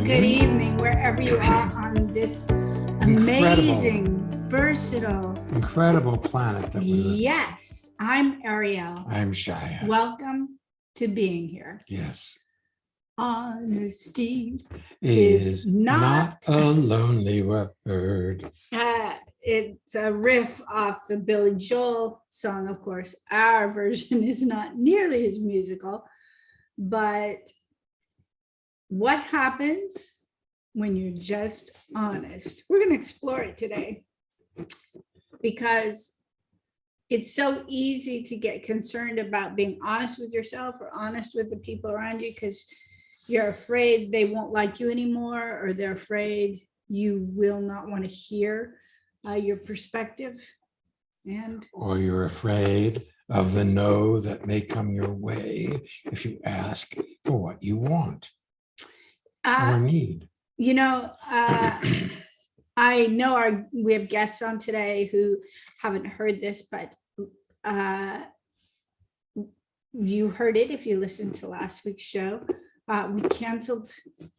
good evening, wherever you are on this amazing, versatile, incredible planet that we live. Yes, I'm Ariel. I'm Shia. Welcome to being here. Yes. Honesty is not a lonely word. It's a riff off the Billy Joel song, of course. Our version is not nearly as musical, but what happens when you're just honest? We're going to explore it today because it's so easy to get concerned about being honest with yourself or honest with the people around you because you're afraid they won't like you anymore, or they're afraid you will not want to hear your perspective. Or you're afraid of the no that may come your way if you ask for what you want or need. I know we have guests on today who haven't heard this, but you heard it if you listened to last week's show. We canceled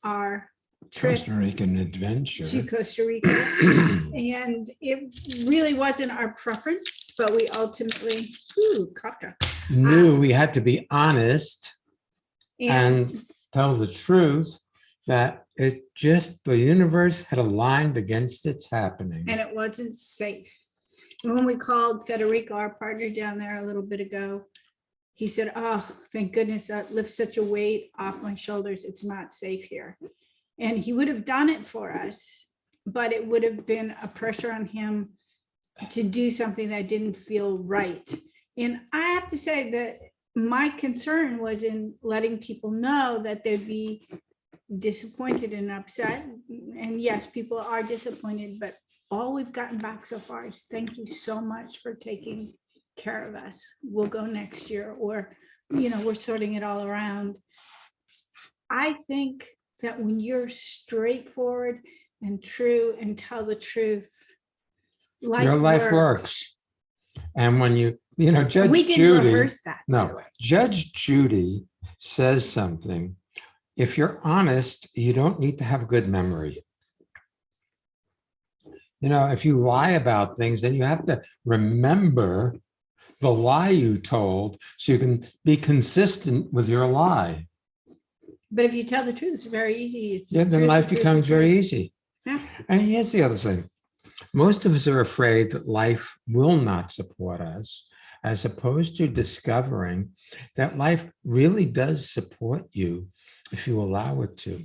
our trip Costa Rican adventure to Costa Rica, and it really wasn't our preference, but we ultimately knew we had to be honest and tell the truth, that the universe had aligned against its happening. And it wasn't safe. And when we called Federico, our partner down there a little bit ago, he said, "Oh, thank goodness that lifts such a weight off my shoulders. It's not safe here." And he would have done it for us, but it would have been a pressure on him to do something that didn't feel right. And I have to say that my concern was in letting people know that they'd be disappointed and upset. And yes, people are disappointed, but all we've gotten back so far is thank you so much for taking care of us. We'll go next year, or, we're sorting it all around. I think that when you're straightforward and true and tell the truth, your life works. And when Judge we didn't Judy, rehearse that. No, Judge Judy says something. If you're honest, you don't need to have a good memory. If you lie about things, then you have to remember the lie you told so you can be consistent with your lie. But if you tell the truth, it's very easy. Then life becomes very easy. Yeah. And here's the other thing. Most of us are afraid that life will not support us, as opposed to discovering that life really does support you if you allow it to.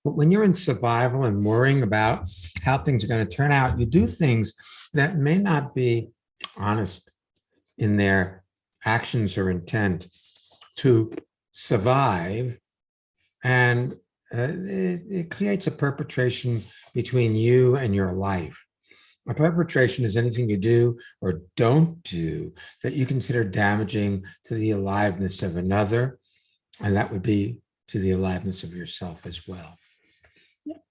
But when you're in survival and worrying about how things are going to turn out, you do things that may not be honest in their actions or intent to survive. And it creates a perpetration between you and your life. A perpetration is anything you do or don't do that you consider damaging to the aliveness of another, and that would be to the aliveness of yourself as well.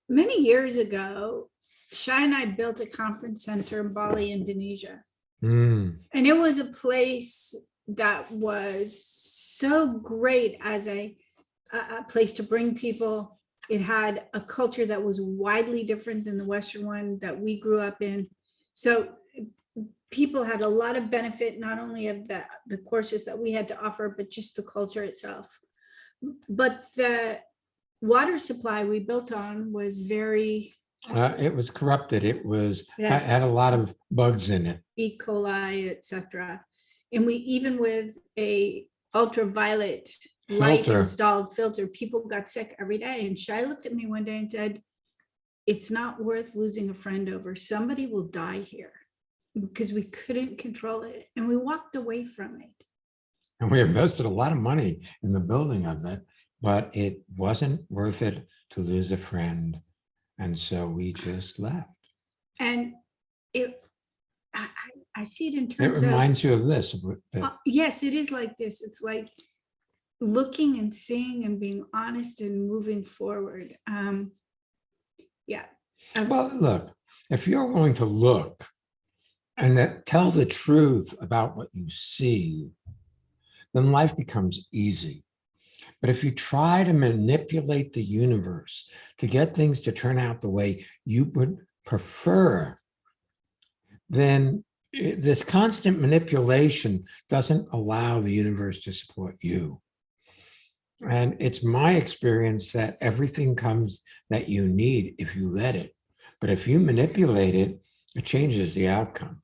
Many years ago, Shai and I built a conference center in Bali, Indonesia. And it was a place that was so great as a place to bring people. It had a culture that was widely different than the Western one that we grew up in. So people had a lot of benefit, not only of the courses that we had to offer, but just the culture itself. But the water supply we built on was very... it was corrupted. It had a lot of bugs in it. E. coli, etc. And we, even with a ultraviolet light installed filter, people got sick every day. And Shai looked at me one day and said, "It's not worth losing a friend over. Somebody will die here," because we couldn't control it. And we walked away from it. And we invested a lot of money in the building of it, but it wasn't worth it to lose a friend. And so we just left. And I see it in terms of... It reminds you of this. Yes, it is like this. It's like looking and seeing and being honest and moving forward. Well, look, if you're willing to look and tell the truth about what you see, then life becomes easy. But if you try to manipulate the universe to get things to turn out the way you would prefer, then this constant manipulation doesn't allow the universe to support you. And it's my experience that everything comes that you need if you let it. But if you manipulate it, it changes the outcome.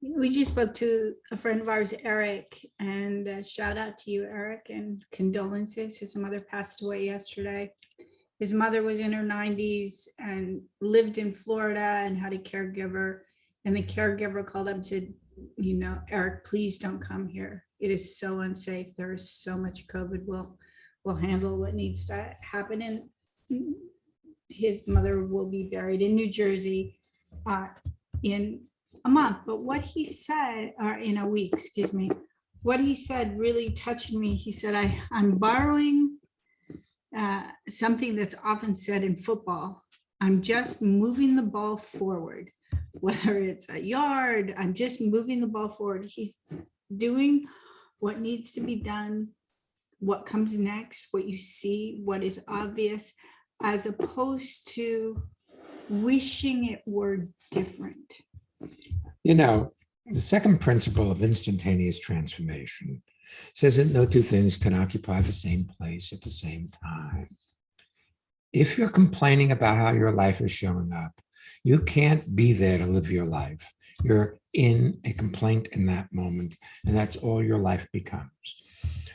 We just spoke to a friend of ours, Eric, and shout out to you, Eric, and condolences. His mother passed away yesterday. His mother was in her 90s and lived in Florida and had a caregiver. And the caregiver called up and said, you know, Eric, please don't come here. It is so unsafe. There is so much COVID. We'll handle what needs to happen. And his mother will be buried in New Jersey in a month. But what he said, or in a week, excuse me, what he said really touched me. He said, I'm borrowing something that's often said in football. I'm just moving the ball forward, whether it's a yard, I'm just moving the ball forward. He's doing what needs to be done, what comes next, what you see, what is obvious, as opposed to wishing it were different. You know, the second principle of instantaneous transformation says that no two things can occupy the same place at the same time. If you're complaining about how your life is showing up, you can't be there to live your life. You're in a complaint in that moment, and that's all your life becomes.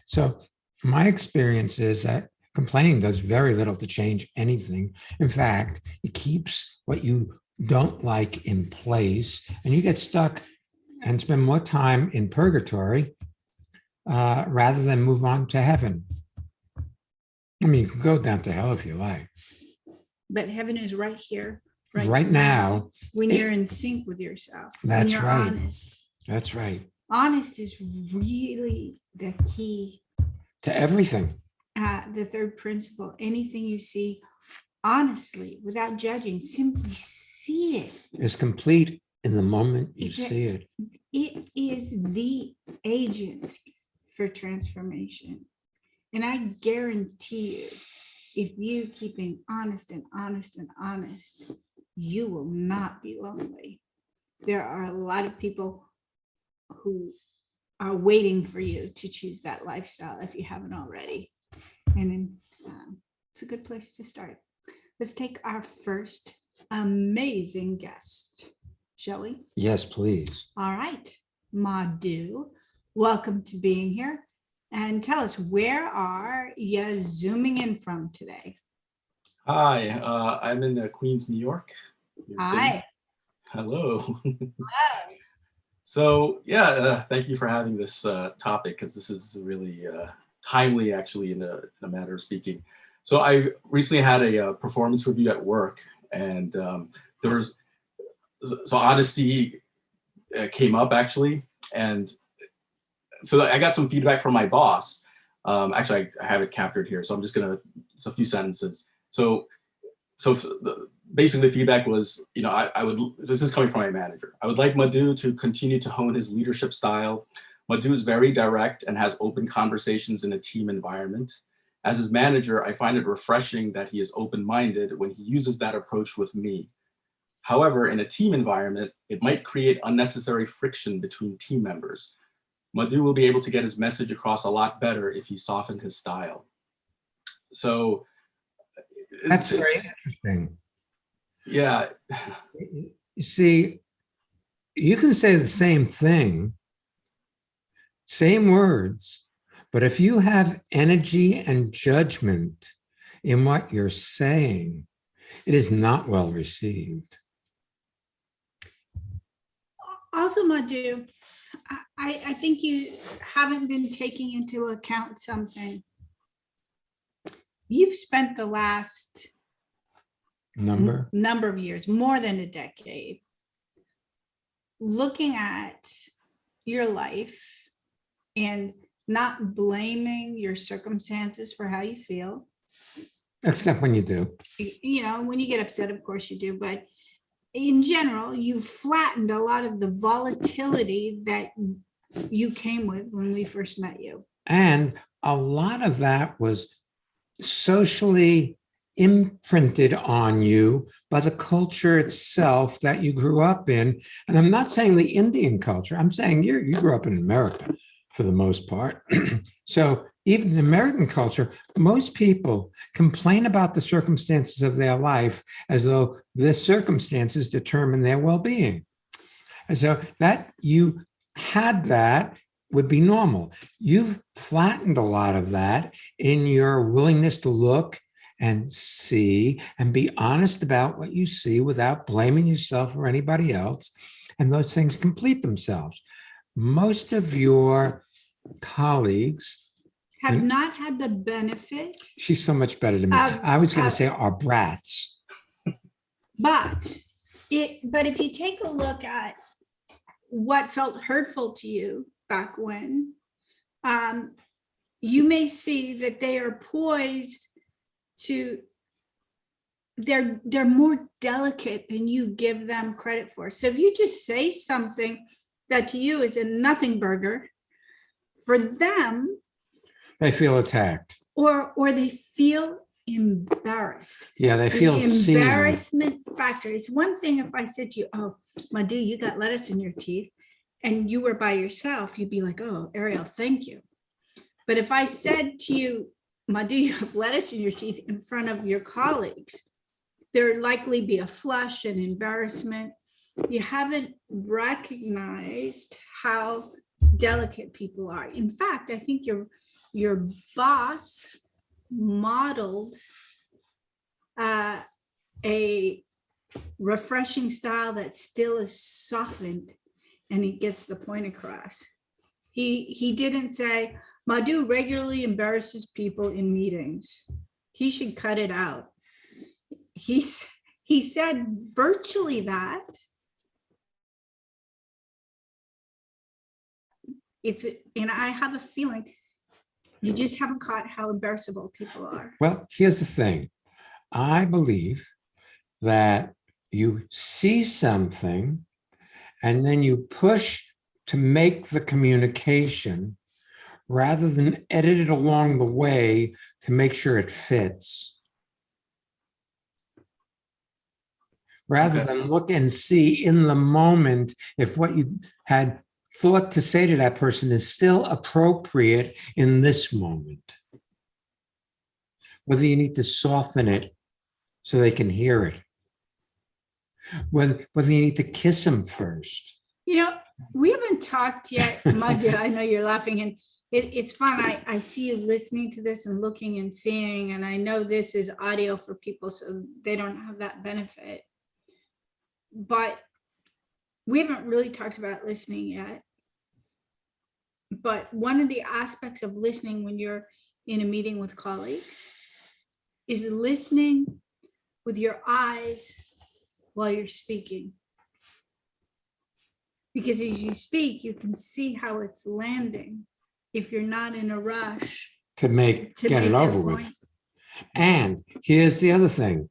So my experience is that complaining does very little to change anything. In fact, it keeps what you don't like in place, and you get stuck and spend more time in purgatory rather than move on to heaven. I mean, you can go down to hell if you like. But heaven is right here, Right now, when you're in sync with yourself. That's when you're right. Honest. That's right. Honest is really the key To everything. The third principle. Anything you see honestly, without judging, simply see it. Is complete in the moment you see it. It is the agent for transformation. And I guarantee you, if you keep being honest and honest and honest, you will not be lonely. There are a lot of people who are waiting for you to choose that lifestyle if you haven't already. And it's a good place to start. Let's take our first amazing guest, shall we? Yes, please. All right, Madhu, welcome to being here. And tell us, where are you zooming in from today? Hi, I'm in Queens, New York. Hi. City. Hello. Hello. So yeah, thank you for having this topic, because this is really timely, actually, in a matter of speaking. So I recently had a performance review at work, and so honesty came up, actually, and so I got some feedback from my boss. Actually, I have it captured here, so I'm just gonna, it's a few sentences. So basically the feedback was, you know, I would, this is coming from my manager, I would like Madhu to continue to hone his leadership style. Madhu is very direct and has open conversations in a team environment. As his manager, I find it refreshing that he is open-minded when he uses that approach with me. However, in a team environment, it might create unnecessary friction between team members. Madhu will be able to get his message across a lot better if he softened his style. So That's very interesting. Yeah. You see, you can say the same thing, same words, but if you have energy and judgment in what you're saying, it is not well received. Also, Madhu, I think you haven't been taking into account something. You've spent the last number of years, more than a decade, looking at your life and not blaming your circumstances for how you feel. Except when you do. You know, when you get upset, of course you do, but in general, you've flattened a lot of the volatility that you came with when we first met you. And a lot of that was socially imprinted on you by the culture itself that you grew up in. And I'm not saying the Indian culture, I'm saying you grew up in America for the most part. So even in American culture, most people complain about the circumstances of their life as though the circumstances determine their well-being. And so that you had that would be normal. You've flattened a lot of that in your willingness to look and see and be honest about what you see without blaming yourself or anybody else. And those things complete themselves. Most of your colleagues Have not had the benefit, she's so much better than me. I was going to say are brats. but if you take a look at what felt hurtful to you back when, you may see that they are poised to, they're more delicate than you give them credit for. So if you just say something that to you is a nothing burger, for them, They feel attacked. or they feel embarrassed. Yeah, they feel The seen. embarrassment factor. It's one thing if I said to you, "Oh, Madhu, you got lettuce in your teeth," and you were by yourself, you'd be like, "Oh, Ariel, thank you." But if I said to you, "Madhu, you have lettuce in your teeth," in front of your colleagues, there'd likely be a flush and embarrassment. You haven't recognized how delicate people are. In fact, I think your boss modeled a refreshing style that still is softened and he gets the point across. He didn't say, "Madhu regularly embarrasses people in meetings. He should cut it out." He said virtually that. And I have a feeling you just haven't caught how embarrassable people are. Well, here's the thing. I believe that you see something and then you push to make the communication rather than edit it along the way to make sure it fits. Rather than look and see in the moment if what you had thought to say to that person is still appropriate in this moment. Whether you need to soften it so they can hear it. Whether you need to kiss them first. You know, we haven't talked yet, Madhu. I know you're laughing, and it's fun. I see you listening to this and looking and seeing, and I know this is audio for people, so they don't have that benefit. But we haven't really talked about listening yet. But one of the aspects of listening when you're in a meeting with colleagues is listening with your eyes while you're speaking. Because as you speak, you can see how it's landing if you're not in a rush to get it over with. And here's the other thing.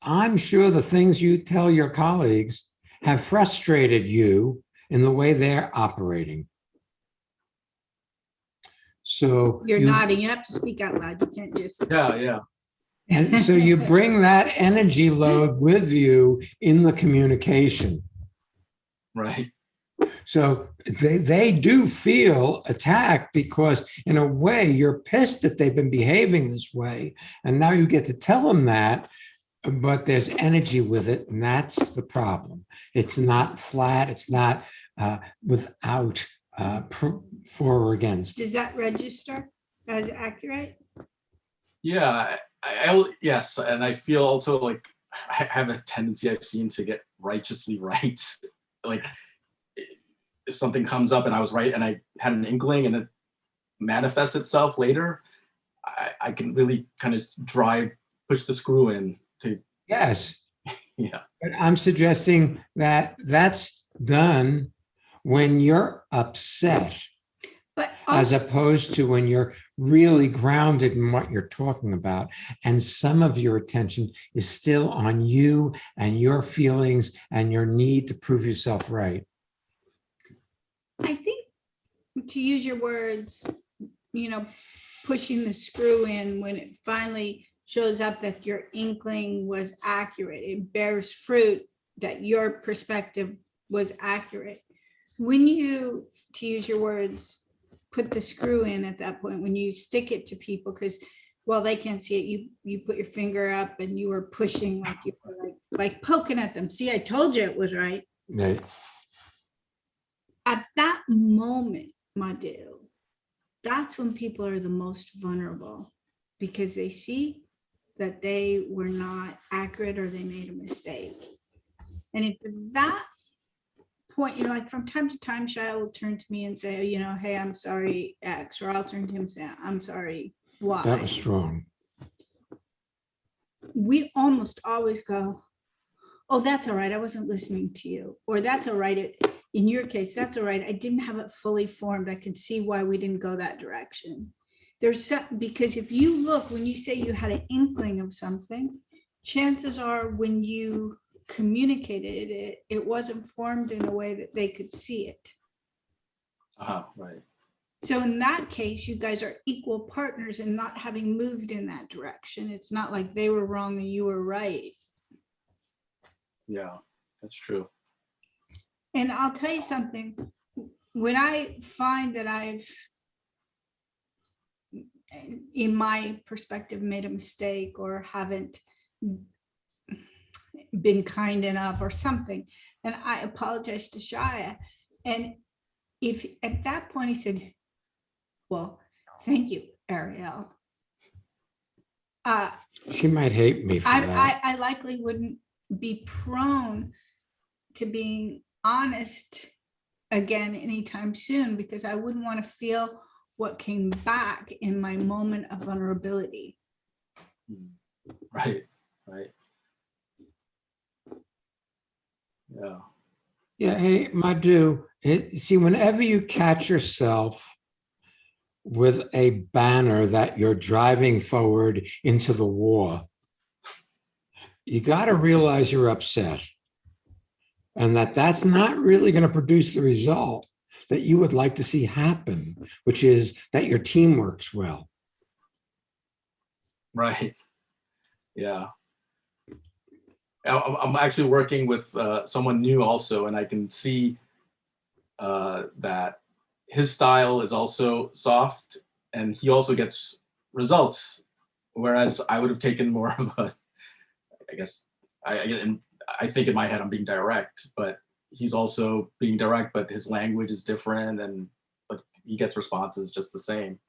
I'm sure the things you tell your colleagues have frustrated you in the way they're operating. So you're nodding. You have to speak out loud. You can't just. Yeah. And so you bring that energy load with you in the communication. Right. So they do feel attacked because in a way you're pissed that they've been behaving this way. And now you get to tell them that, but there's energy with it. And that's the problem. It's not flat. It's not without for or against. Does that register as accurate? Yeah, yes. And I feel also like I have a tendency I've seen to get righteously right. Like if something comes up and I was right and I had an inkling and it manifests itself later, I can really kind of push the screw in to. Yes. Yeah. But I'm suggesting that that's done when you're upset, but as opposed to when you're really grounded in what you're talking about. And some of your attention is still on you and your feelings and your need to prove yourself right. I think, to use your words, pushing the screw in when it finally shows up that your inkling was accurate, it bears fruit that your perspective was accurate. When you, to use your words, put the screw in at that point, when you stick it to people, because well, they can't see it, you put your finger up and you were pushing, like you were like poking at them. See, I told you it was right. Right. At that moment, Madhu, that's when people are the most vulnerable, because they see that they were not accurate or they made a mistake. And at that point, like from time to time, Shia will turn to me and say, hey, I'm sorry, X, or I'll turn to him and say, I'm sorry, Y. That was strong. We almost always go, oh, that's all right, I wasn't listening to you. Or that's all right, in your case, that's all right, I didn't have it fully formed. I can see why we didn't go that direction. Because if you look, when you say you had an inkling of something, chances are when you communicated it, it wasn't formed in a way that they could see it. Right. So in that case, you guys are equal partners in not having moved in that direction. It's not like they were wrong and you were right. Yeah, that's true. And I'll tell you something, when I find that I've, in my perspective, made a mistake or haven't been kind enough or something, and I apologize to Shia, and if at that point he said, well, thank you, Ariel, She might hate me for that. I likely wouldn't be prone to being honest again anytime soon, because I wouldn't want to feel what came back in my moment of vulnerability. Right. Yeah. Yeah, hey, Madhu, see, whenever you catch yourself with a banner that you're driving forward into the war, you got to realize you're upset and that's not really going to produce the result that you would like to see happen, which is that your team works well. Right. Yeah. I'm actually working with someone new also, and I can see that his style is also soft and he also gets results, whereas I would have taken more of a, I guess, I think in my head I'm being direct, but he's also being direct, but his language is different, but he gets responses just the same.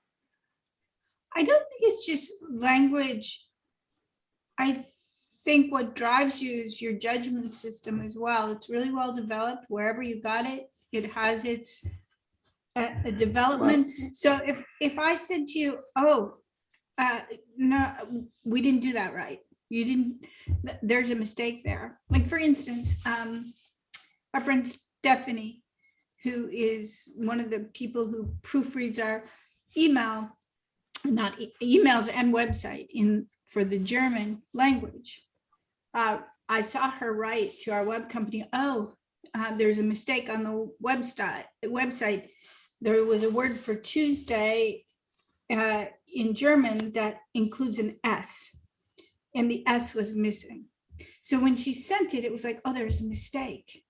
I don't think it's just language. I think what drives you is your judgment system as well. It's really well developed wherever you got it. It has its a development. So if I said to you, oh, no, we didn't do that right, you didn't, there's a mistake there. Like for instance, our friend Stephanie, who is one of the people who proofreads our emails and website for the German language. I saw her write to our web company, there's a mistake on the website. There was a word for Tuesday in German that includes an S, and the S was missing. So when she sent it, it was like, oh, there's a mistake.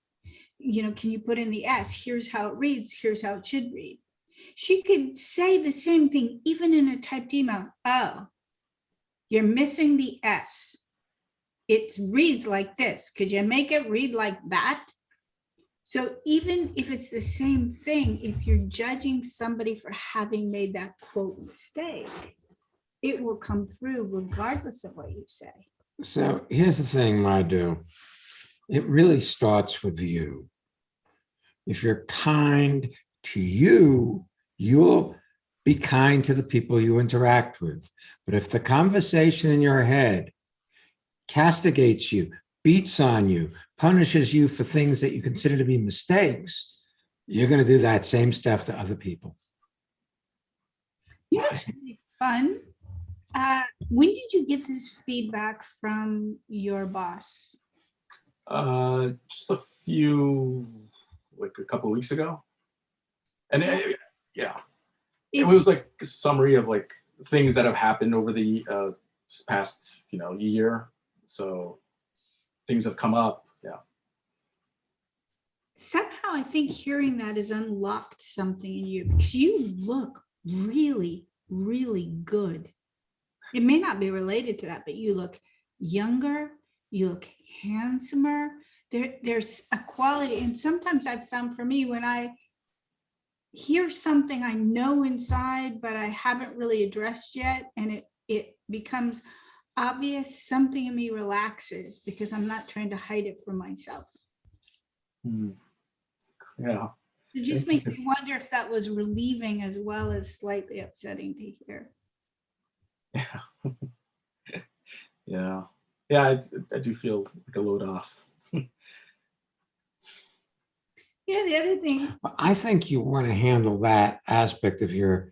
Can you put in the S? Here's how it reads. Here's how it should read. She could say the same thing, even in a typed email. Oh, you're missing the S. It reads like this. Could you make it read like that? So even if it's the same thing, if you're judging somebody for having made that quote mistake, it will come through regardless of what you say. So here's the thing, Madhu. It really starts with you. If you're kind to you, you'll be kind to the people you interact with. But if the conversation in your head castigates you, beats on you, punishes you for things that you consider to be mistakes, you're going to do that same stuff to other people. It's really fun. When did you get this feedback from your boss? Just a couple of weeks ago. And yeah, it was like a summary of like things that have happened over the past, year. So things have come up. Yeah. Somehow I think hearing that has unlocked something in you because you look really, really good. It may not be related to that, but you look younger, you look handsomer. There's a quality. And sometimes I've found for me when I hear something I know inside, but I haven't really addressed yet, and it becomes obvious, something in me relaxes because I'm not trying to hide it from myself. Yeah. It just makes me wonder if that was relieving as well as slightly upsetting to hear. Yeah. Yeah. Yeah. I do feel like a load off. The other thing, I think you want to handle that aspect of your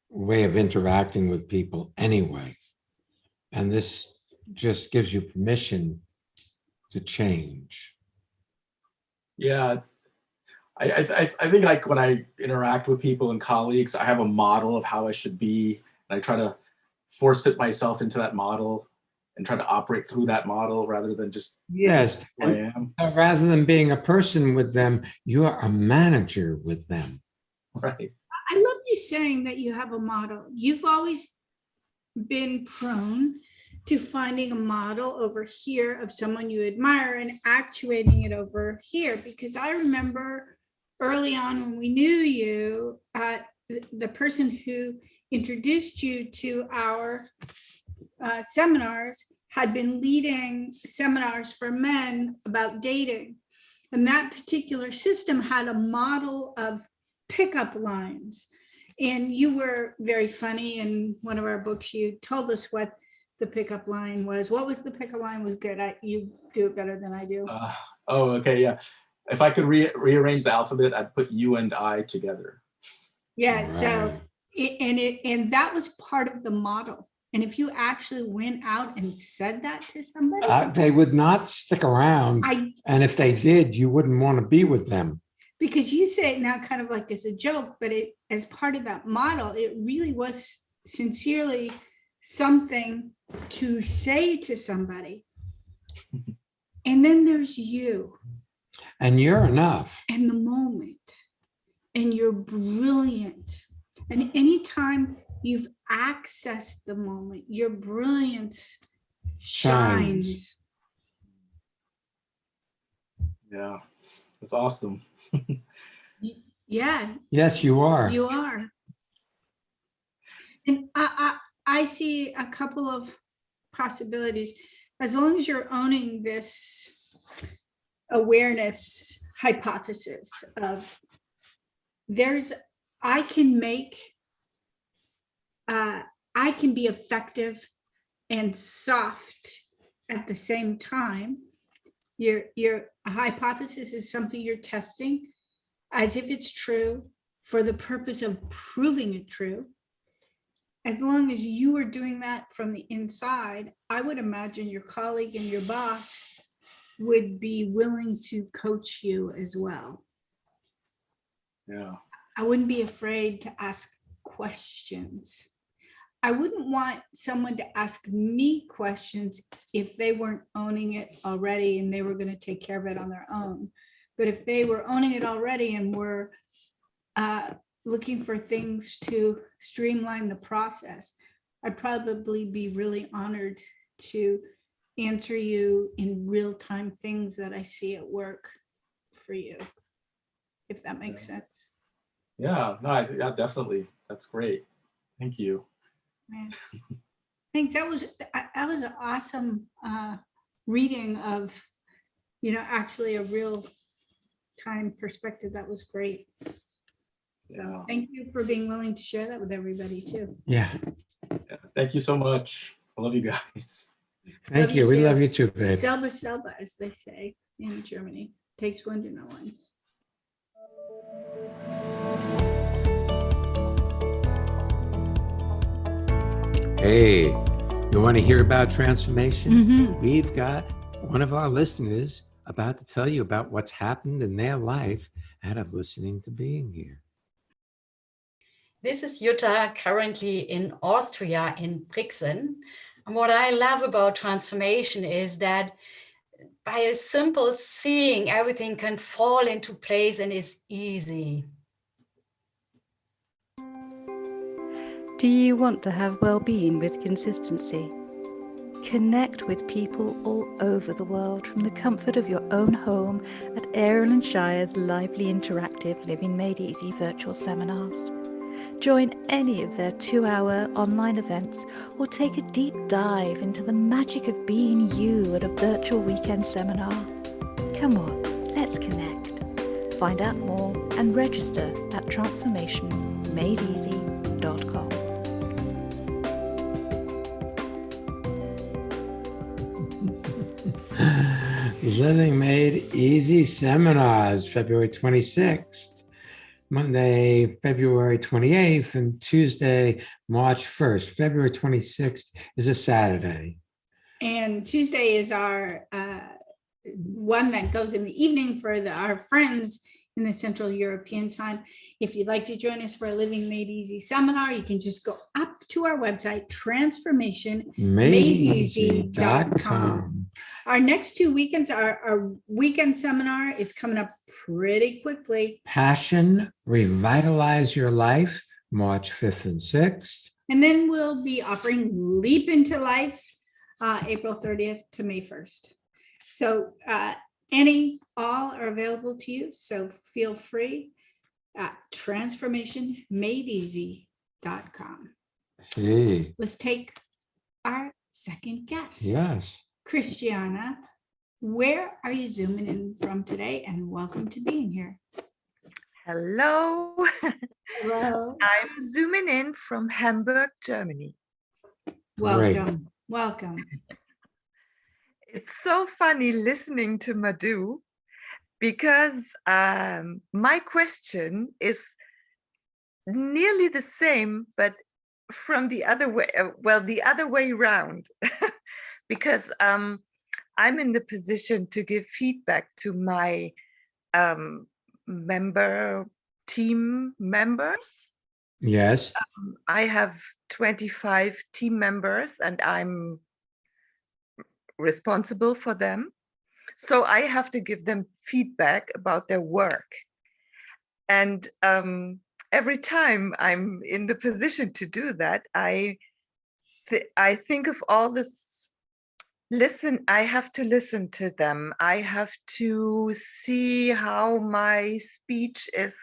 way of interacting with people anyway. And this just gives you permission to change. Yeah. I think like when I interact with people and colleagues, I have a model of how I should be, and I try to force fit myself into that model and try to operate through that model rather than just Yes. who I am. Rather than being a person with them, you are a manager with them. Right. I loved you saying that you have a model. You've always been prone to finding a model over here of someone you admire and actuating it over here, because I remember early on when we knew you, the person who introduced you to our seminars had been leading seminars for men about dating. And that particular system had a model of pickup lines. And you were very funny. In one of our books, you told us what the pickup line was. What was the pickup line? Was good. You do it better than I do. Okay. Yeah. If I could rearrange the alphabet, I'd put you and I together. Yeah. Right. So, and that was part of the model. And if you actually went out and said that to somebody, They would not stick around. And if they did, you wouldn't want to be with them. Because you say it now kind of like as a joke, but it as part of that model, it really was sincerely something to say to somebody. And then there's you. And you're enough. And the moment. And you're brilliant. And anytime you've accessed the moment, your brilliance shines. Yeah, that's awesome. Yeah. Yes, you are. You are. And I see a couple of possibilities. As long as you're owning this awareness hypothesis of I can be effective and soft at the same time. Your hypothesis is something you're testing as if it's true for the purpose of proving it true. As long as you are doing that from the inside, I would imagine your colleague and your boss would be willing to coach you as well. Yeah. I wouldn't be afraid to ask questions. I wouldn't want someone to ask me questions if they weren't owning it already and they were going to take care of it on their own. But if they were owning it already and were looking for things to streamline the process, I'd probably be really honored to answer you in real-time things that I see at work for you, if that makes sense. Yeah, no, yeah, definitely. That's great. Thank you. Yeah. Thanks. That was an awesome reading of, actually a real time perspective. That was great. So thank you for being willing to share that with everybody too. Yeah. Thank you so much. I love you guys. Thank you. We love you too, babe. Selba, selba, as they say in Germany. Takes one to know one. Hey, you want to hear about transformation? Mm-hmm. We've got one of our listeners about to tell you about what's happened in their life out of listening to being here. This is Jutta, currently in Austria, in Brixen. And what I love about transformation is that by a simple seeing, everything can fall into place and is easy. Do you want to have well-being with consistency? Connect with people all over the world from the comfort of your own home at Aaron & Shire's lively interactive Living Made Easy virtual seminars. Join any of their 2-hour online events or take a deep dive into the magic of being you at a virtual weekend seminar. Come on, let's connect. Find out more and register at transformationmadeeasy.com. Living Made Easy seminars, February 26th, Monday, February 28th, and Tuesday, March 1st. February 26th is a Saturday. And Tuesday is our one that goes in the evening for our friends in the Central European time. If you'd like to join us for a Living Made Easy seminar, you can just go up to our website, transformationmadeeasy.com. Our next 2 weekends, our weekend seminar is coming up pretty quickly. Passion, Revitalize Your Life, March 5th and 6th. And then we'll be offering Leap into Life, April 30th to May 1st. So all are available to you. So feel free at transformationmadeeasy.com. Hey. Let's take our second guest. Yes. Christiana, where are you zooming in from today? And welcome to being here. Hello. Hello. I'm zooming in from Hamburg, Germany. Welcome. Welcome. It's so funny listening to Madhu because my question is nearly the same, but from the other way, the other way around, because I'm in the position to give feedback to my team members. Yes. I have 25 team members and I'm responsible for them. So I have to give them feedback about their work. And every time I'm in the position to do that, I think of all this. I have to listen to them. I have to see how my speech is,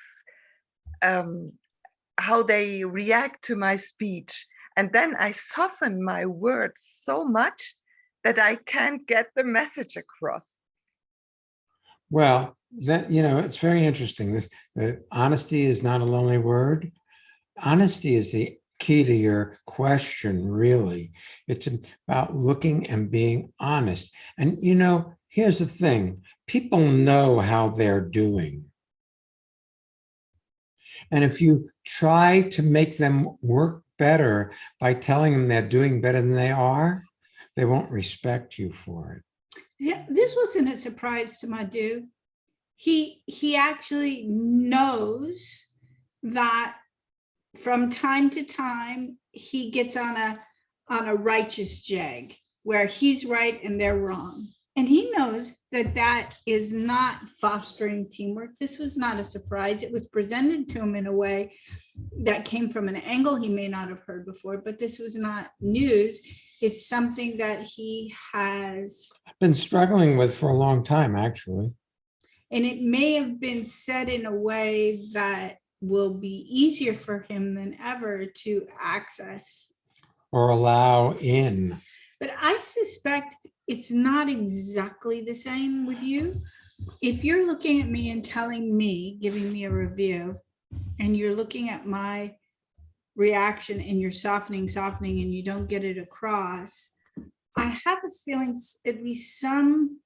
how they react to my speech. And then I soften my words so much that I can't get the message across. Well, it's very interesting. Honesty is not a lonely word. Honesty is the key to your question, really. It's about looking and being honest. And, here's the thing. People know how they're doing. And if you try to make them work better by telling them they're doing better than they are, they won't respect you for it. Yeah, this wasn't a surprise to Madhu. He actually knows that from time to time he gets on a righteous jag where he's right and they're wrong. And he knows that is not fostering teamwork. This was not a surprise. It was presented to him in a way that came from an angle he may not have heard before, but this was not news. It's something that he has been struggling with for a long time, actually. And it may have been said in a way that will be easier for him than ever to access or allow in. But I suspect it's not exactly the same with you. If you're looking at me and telling me, giving me a review, and you're looking at my reaction and you're softening, and you don't get it across, I have a feeling at least some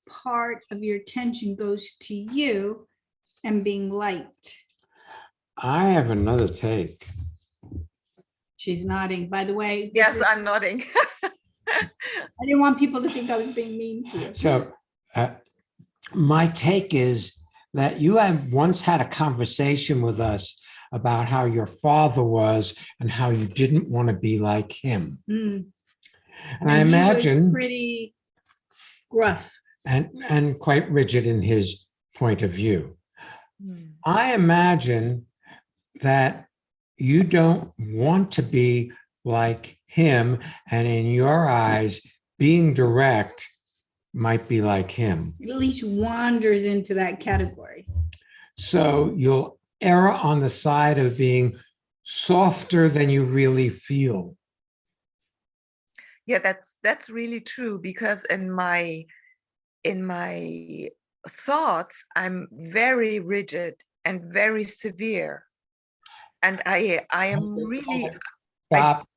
part of your attention goes to you and being liked. I have another take. She's nodding. By the way, yes, I'm nodding. I didn't want people to think I was being mean to you. So my take is that you have once had a conversation with us about how your father was and how you didn't want to be like him. Mm. And I he was imagine, pretty gruff. and quite rigid in his point of view. Mm. I imagine that you don't want to be like him, and in your eyes, being direct might be like him. At least wanders into that category. So you'll err on the side of being softer than you really feel. Yeah, that's really true, because in my thoughts, I'm very rigid and very severe. And I am really, Stop.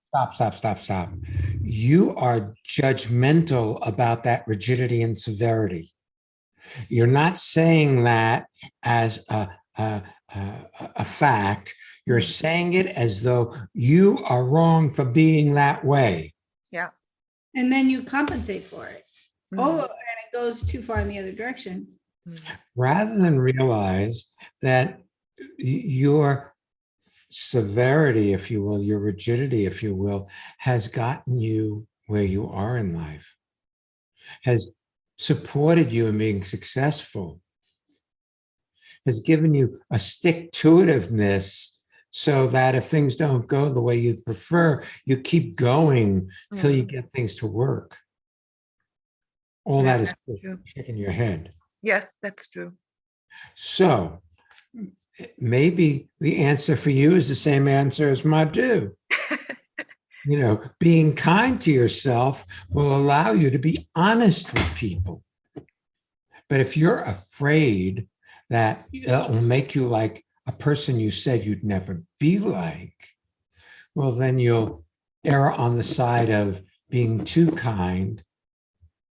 You are judgmental about that rigidity and severity. You're not saying that as a fact. You're saying it as though you are wrong for being that way. yeah. And then you compensate for it. Mm. Oh, and it goes too far in the other direction. Mm. Rather than realize that your severity, if you will, your rigidity, if you will, has gotten you where you are in life, has supported you in being successful, has given you a stick-to-itiveness so that if things don't go the way you prefer, you keep going till you get things to work. All Yeah, that is that's true. shaking your head. Yes, that's true. So maybe the answer for you is the same answer as Madhu. You know, being kind to yourself will allow you to be honest with people. But if you're afraid that it will make you like a person you said you'd never be like, well, then you'll err on the side of being too kind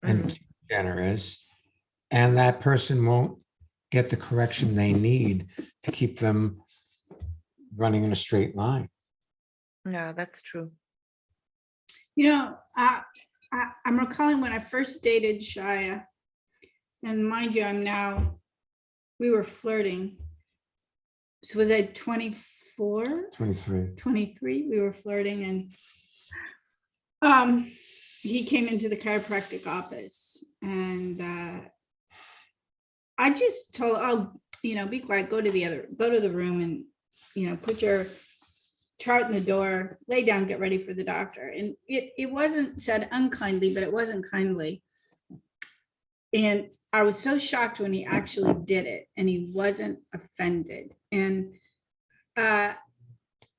and too generous, and that person won't get the correction they need to keep them running in a straight line. Yeah, that's true. You know, I'm recalling when I first dated Shia, and mind you, we were flirting. So was I 24? 23. 23, we were flirting, and he came into the chiropractic office, and I just told, oh, be quiet, go to the room, and put your chart in the door, lay down, get ready for the doctor. And it wasn't said unkindly, but it wasn't kindly. And I was so shocked when he actually did it, and he wasn't offended. And I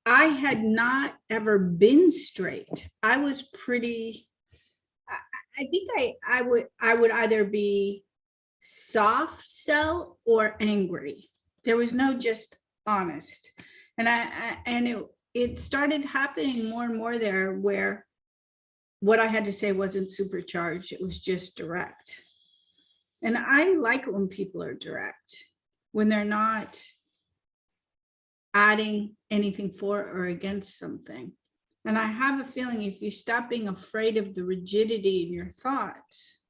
had not ever been straight. I was pretty, I think I would either be soft sell or angry. There was no just honest. And it started happening more and more there, where what I had to say wasn't supercharged. It was just direct. And I like it when people are direct, when they're not adding anything for or against something. And I have a feeling if you stop being afraid of the rigidity in your thoughts.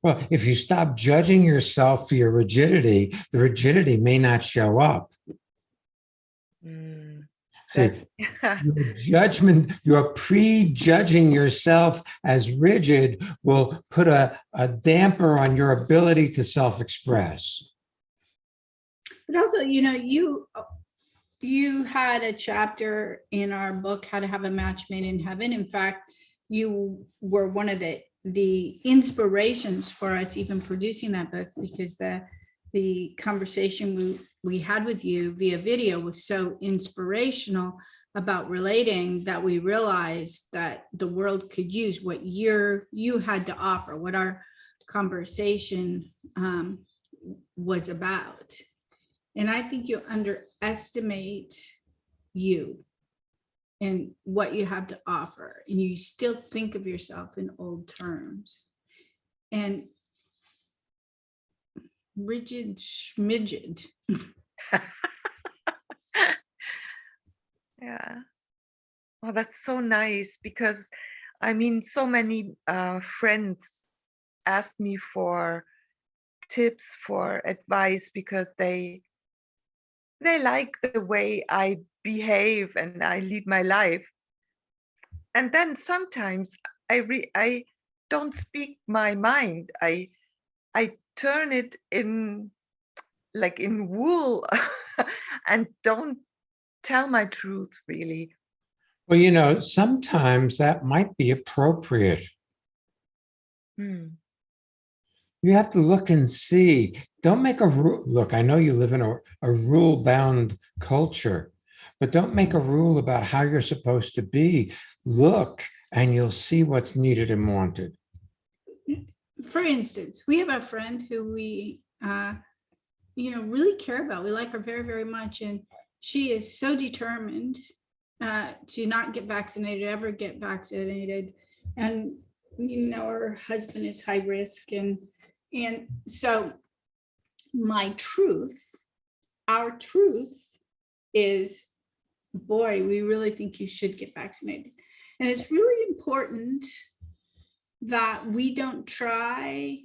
Well, if you stop judging yourself for your rigidity, the rigidity may not show up. See, your judgment, your prejudging yourself as rigid will put a damper on your ability to self-express. But also, you had a chapter in our book, How to Have a Match Made in Heaven. In fact, you were one of the inspirations for us even producing that book, because the conversation we had with you via video was so inspirational about relating, that we realized that the world could use what you had to offer, what our conversation was about. And I think you underestimate you and what you have to offer, and you still think of yourself in old terms. And rigid schmidged. Yeah. Well, that's so nice, because so many friends asked me for tips, for advice, because they they like the way I behave and I lead my life. And then sometimes I don't speak my mind. I turn it in like in wool and don't tell my truth really. Well, you know, sometimes that might be appropriate. Hmm. You have to look and see. Don't make a rule. Look, I know you live in a rule-bound culture, but don't make a rule about how you're supposed to be. Look, and you'll see what's needed and wanted. For instance, we have a friend who we, really care about. We like her very, very much. And she is so determined to not get vaccinated, ever get vaccinated. And, her husband is high risk. And so our truth is, boy, we really think you should get vaccinated. And it's really important that we don't try,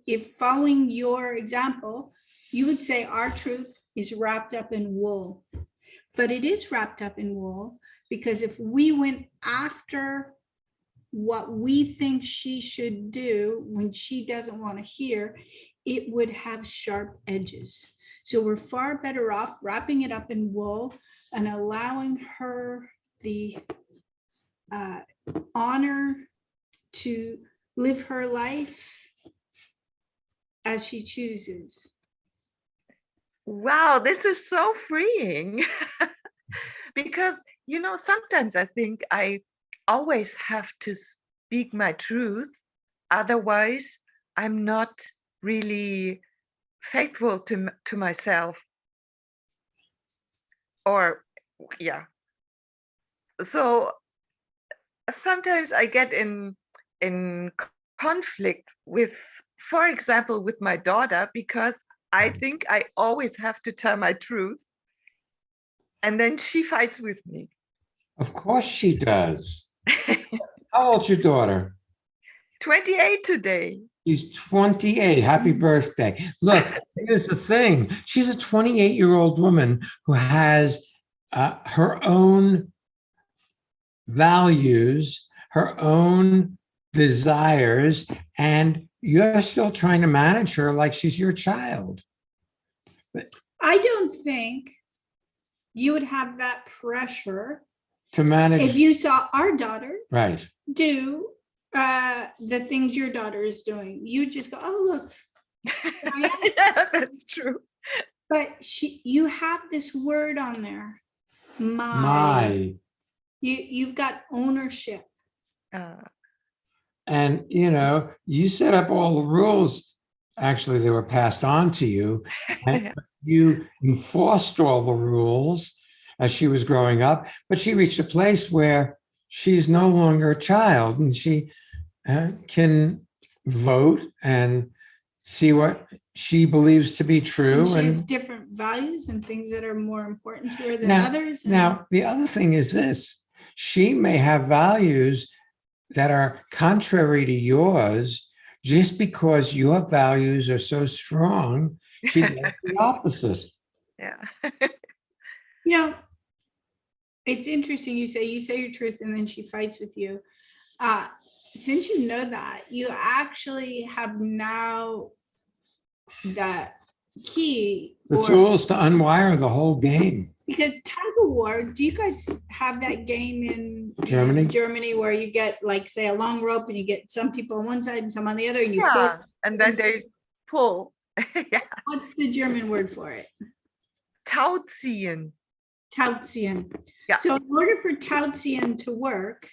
if following your example, you would say our truth is wrapped up in wool. But it is wrapped up in wool because if we went after what we think she should do when she doesn't want to hear, it would have sharp edges. So we're far better off wrapping it up in wool and allowing her the honor to live her life as she chooses. Wow, this is so freeing. Because, sometimes I think I always have to speak my truth. Otherwise, I'm not really faithful to myself. Or, yeah. So sometimes I get in conflict with, for example, with my daughter, because I think I always have to tell my truth. And then she fights with me. Of course she does. How old's your daughter? 28 today. She's 28. Happy birthday. Look, here's the thing. She's a 28-year-old woman who has her own values, her own desires, and you're still trying to manage her like she's your child. I don't think you would have that pressure To manage. if you saw our daughter Right. do the things your daughter is doing. You just go, oh, look. Yeah, that's true. But you have this word on there, My. You've got ownership. And, you set up all the rules. Actually, they were passed on to you. And you enforced all the rules as she was growing up. But she reached a place where she's no longer a child and she can vote and see what she believes to be true. And she has different values and things that are more important to her than others. Now, the other thing is this. She may have values that are contrary to yours just because your values are so strong. She does the opposite. Yeah. It's interesting. You say your truth and then she fights with you. Since you know that, you actually have now the key. The tools to unwire the whole game. Because tug of war, do you guys have that game in Germany where you get, like, say, a long rope and you get some people on one side and some on the other, and you pull, and then they pull. Yeah. What's the German word for it? Tauziehen. Tauziehen. Yeah. So in order for Tauziehen to work,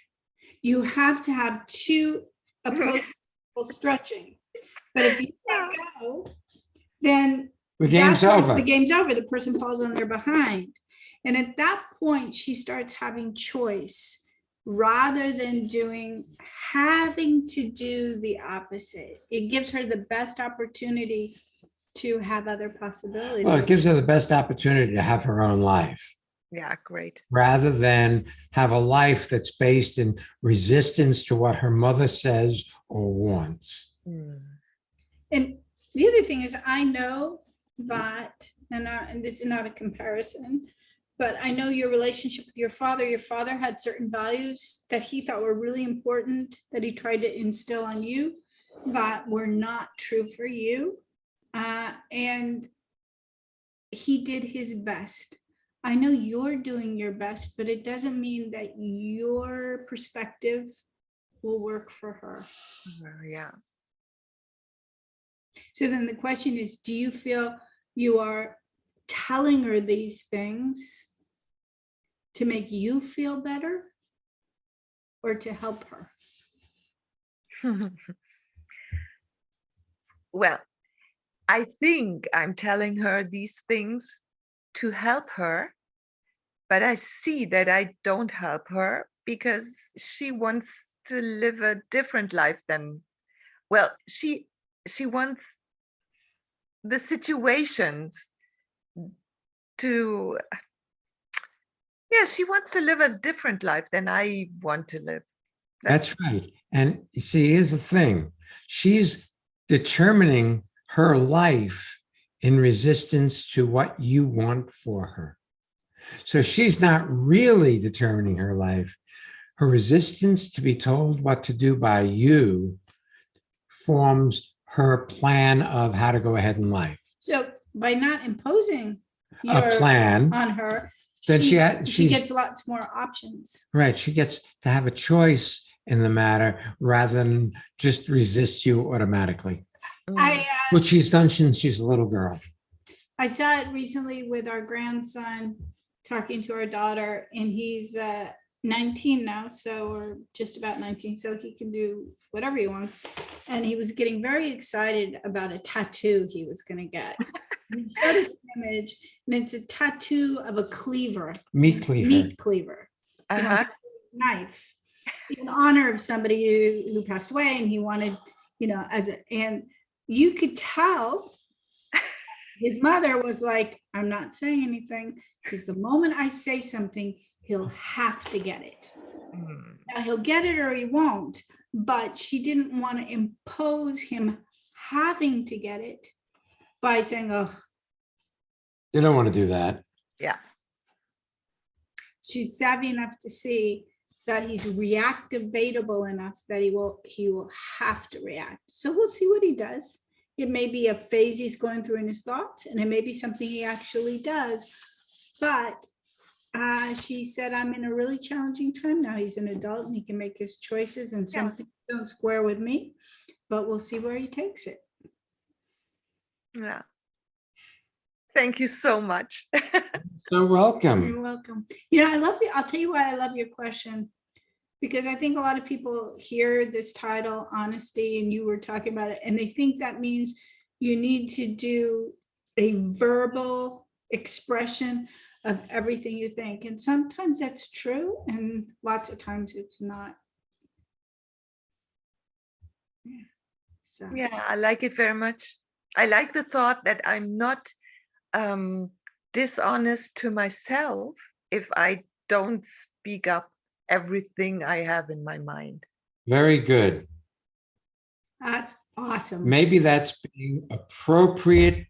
you have to have two opposing stretching. But if you let go, then the game's over. The game's over. The person falls on their behind. And at that point, she starts having choice rather than having to do the opposite. It gives her the best opportunity to have other possibilities. Well, it gives her the best opportunity to have her own life. Yeah, great. Rather than have a life that's based in resistance to what her mother says or wants. And the other thing is, I know that and this is not a comparison, but I know your relationship with your father had certain values that he thought were really important that he tried to instill on you that were not true for you. And he did his best. I know you're doing your best, but it doesn't mean that your perspective will work for her. Yeah. So then the question is, do you feel you are telling her these things to make you feel better or to help her? Well, I think I'm telling her these things to help her, but I see that I don't help her because she wants to live a different life than, well, she wants the situations to, yeah, she wants to live a different life than I want to live. That's right. And you see, here's the thing. She's determining her life in resistance to what you want for her. So she's not really determining her life. Her resistance to be told what to do by you forms her plan of how to go ahead in life. So by not imposing A your plan, on her, then she she's gets lots more options. right. She gets to have a choice in the matter rather than just resist you automatically, which she's done since she's a little girl. I saw it recently with our grandson talking to our daughter, and he's 19 now, so or just about 19, so he can do whatever he wants. And he was getting very excited about a tattoo he was going to get. He showed us an image, and it's a tattoo of a cleaver, Meat cleaver. meat cleaver, you know, knife, in honor of somebody who passed away, and he wanted, you know, and you could tell his mother was like, I'm not saying anything because the moment I say something, he'll have to get it. Now he'll get it or he won't, but she didn't want to impose him having to get it by saying, oh, You don't want to do that. Yeah. She's savvy enough to see that he's reactivatable enough that he will have to react. So we'll see what he does. It may be a phase he's going through in his thoughts, and it may be something he actually does. But she said, I'm in a really challenging time now. He's an adult and he can make his choices, and some things don't square with me, but we'll see where he takes it. Yeah. Thank you so much. So welcome. You're welcome. You know, I'll tell you why I love your question, because I think a lot of people hear this title, honesty, and you were talking about it, and they think that means you need to do a verbal expression of everything you think. And sometimes that's true, and lots of times it's not. Yeah. So. Yeah, I like it very much. I like the thought that I'm not dishonest to myself if I don't speak up everything I have in my mind. Very good. That's awesome. Maybe that's being appropriate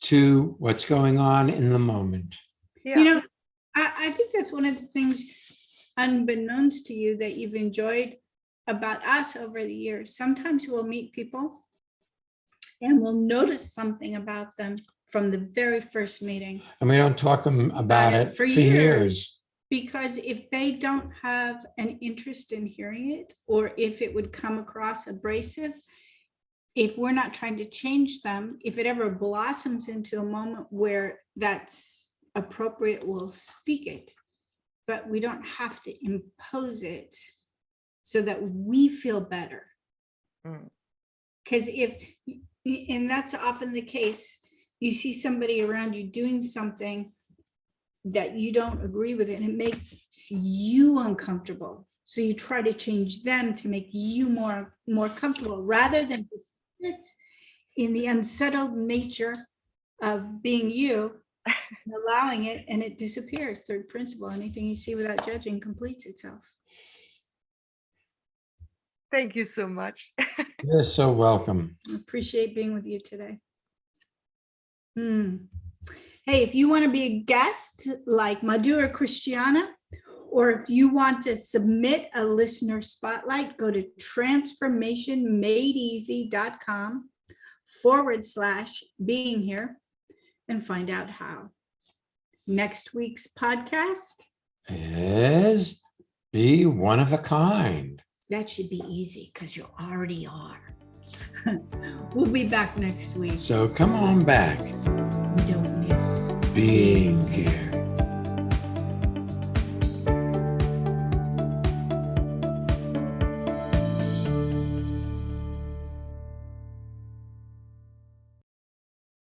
to what's going on in the moment. Yeah. You know, I think that's one of the things, unbeknownst to you, that you've enjoyed about us over the years. Sometimes we'll meet people and we'll notice something about them from the very first meeting. And we don't talk about it for years. Because if they don't have an interest in hearing it, or if it would come across abrasive, if we're not trying to change them, if it ever blossoms into a moment where that's appropriate, we'll speak it. But we don't have to impose it so that we feel better. Because and that's often the case, you see somebody around you doing something that you don't agree with, and it makes you uncomfortable. So you try to change them to make you more comfortable, rather than to sit in the unsettled nature of being you, and allowing it, and it disappears. Third principle, anything you see without judging completes itself. Thank you so much. You're so welcome. I appreciate being with you today. Hey, if you want to be a guest like Madhu or Christiana, or if you want to submit a listener spotlight, go to transformationmadeeasy.com/being here and find out how. Next week's podcast, Is be one of a kind. that should be easy because you already are. We'll be back next week. So come on back, Don't miss being here.